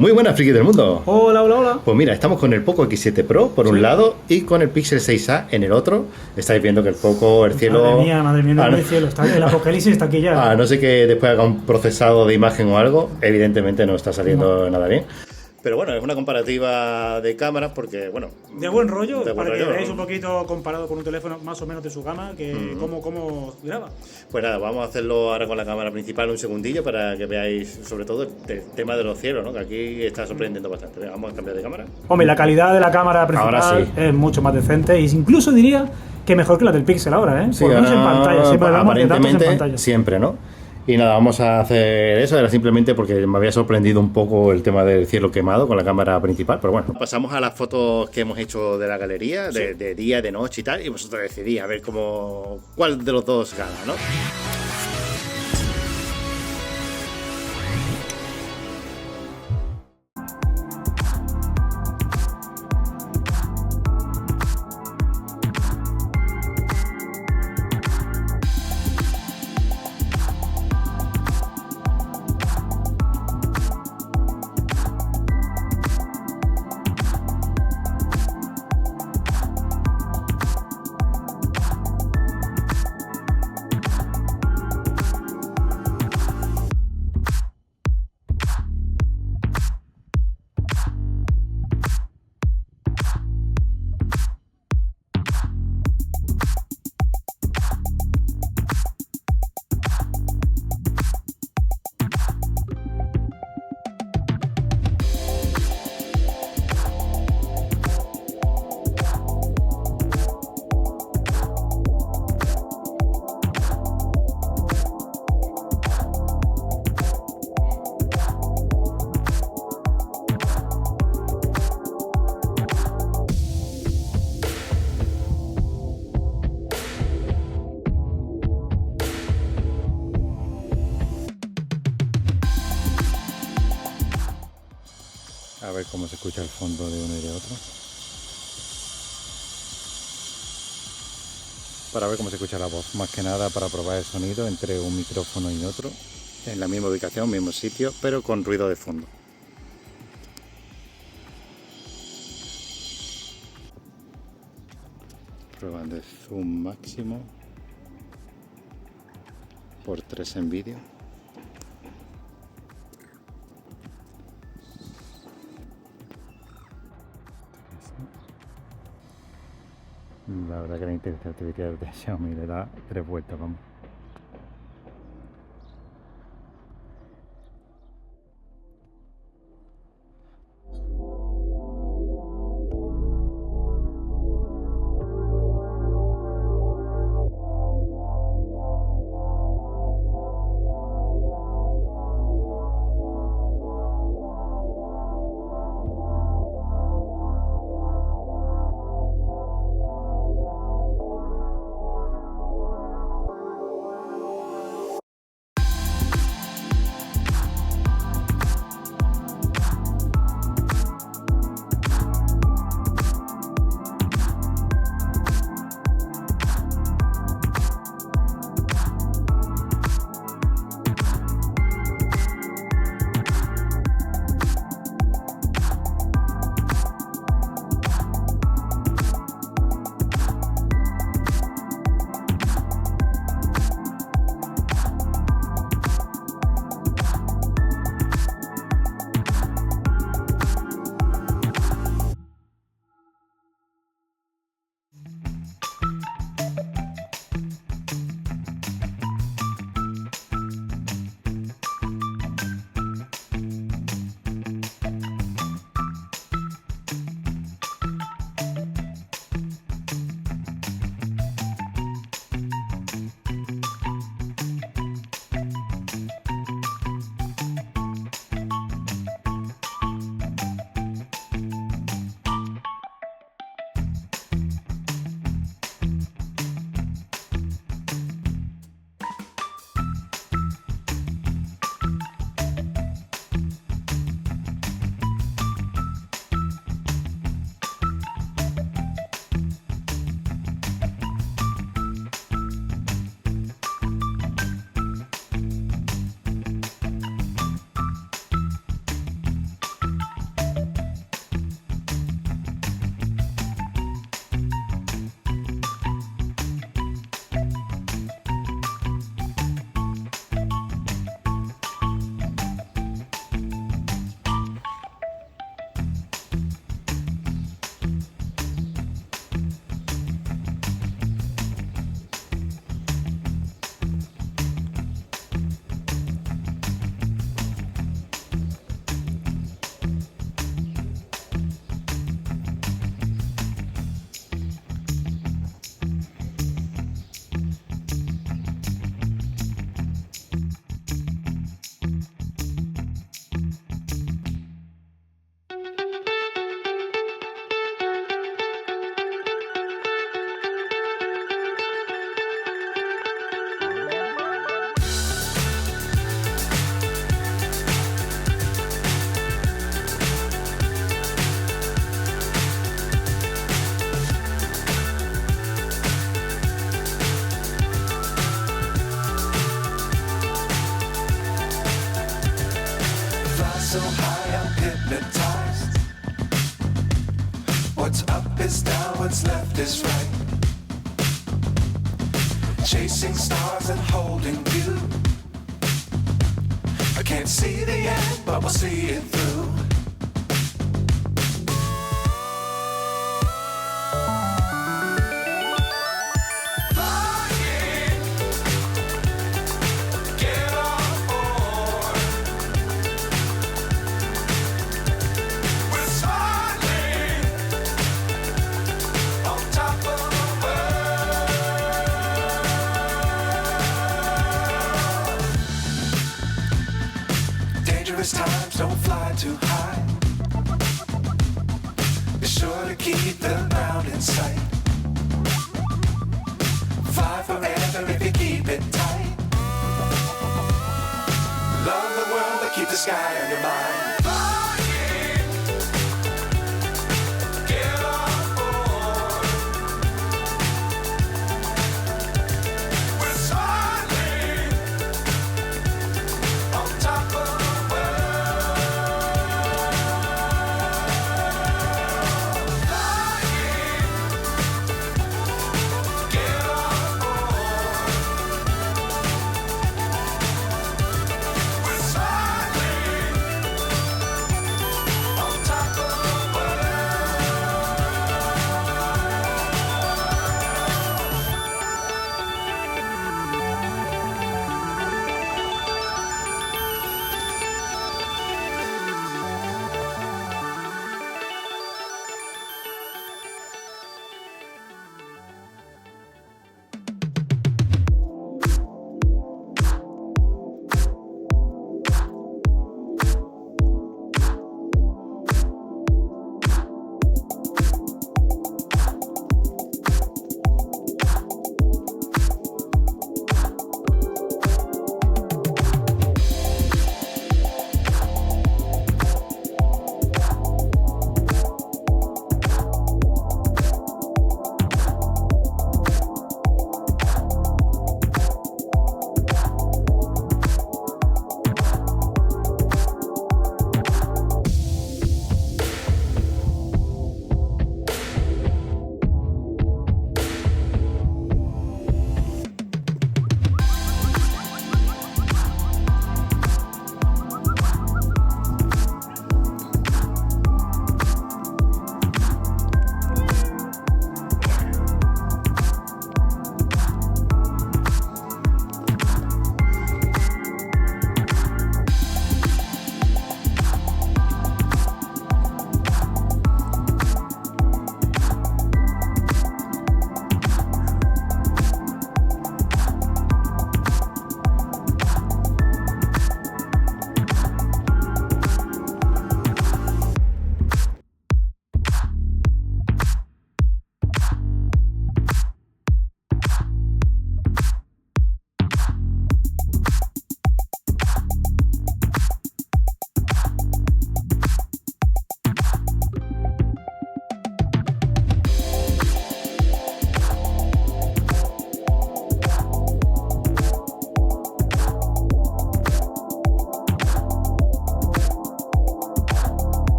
Muy buenas, friki del mundo. Hola, hola, hola. Pues mira, estamos con el Poco X7 Pro por un lado y con el Pixel 6a en el otro. Estáis viendo que el Poco, el cielo... Madre mía, no Ah, hay cielo. El apocalipsis está aquí ya. a no ser que después haga un procesado de imagen o algo, evidentemente no está saliendo nada bien. Pero bueno, es una comparativa de cámaras porque, bueno... De buen rollo, de buen para rollo, que veáis ¿no? un poquito comparado con un teléfono más o menos de su gama, que cómo graba. Pues nada, vamos a hacerlo ahora con la cámara principal un segundillo para que veáis sobre todo el tema de los cielos, ¿no? Que aquí está sorprendiendo bastante. Venga, vamos a cambiar de cámara. Hombre, la calidad de la cámara Ahora principal sí. es mucho más decente e incluso diría que mejor que la del Pixel ahora, ¿eh? Sí, Por lo menos en pantalla, siempre hablamos de datos en aparentemente pantalla. siempre, ¿no? Y nada, vamos a hacer eso, era simplemente porque me había sorprendido un poco el tema del cielo quemado con la cámara principal, pero bueno. Pasamos a las fotos que hemos hecho de la galería, de día, de noche y tal, y vosotros decidís a ver cuál de los dos gana, ¿no? A ver cómo se escucha el fondo de uno y de otro. Para ver cómo se escucha la voz. Más que nada para probar el sonido entre un micrófono y otro. En la misma ubicación, mismo sitio, pero con ruido de fondo. Prueban de zoom máximo. Por 3 en vídeo. La verdad que la inteligencia artificial de Xiaomi le da 3 vueltas, vamos. high, I'm hypnotized. What's up is down, what's left is right. Chasing stars and holding you. I can't see the end, but we'll see it through. Times don't fly too high. Be sure to keep the ground in sight. Fly forever if you keep it tight. Love the world but keep the sky on your mind.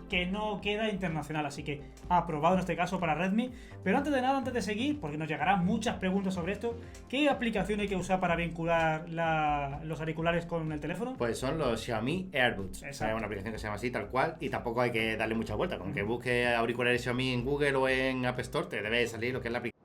que no queda internacional, así que aprobado en este caso para Redmi. Pero antes de nada, antes de seguir, porque nos llegarán muchas preguntas sobre esto, ¿qué aplicación hay que usar para vincular los auriculares con el teléfono? Pues son los Xiaomi AirBuds. Es una aplicación que se llama así, tal cual, y tampoco hay que darle mucha vuelta. Con que busque auriculares Xiaomi en Google o en App Store, te debe salir lo que es la aplicación.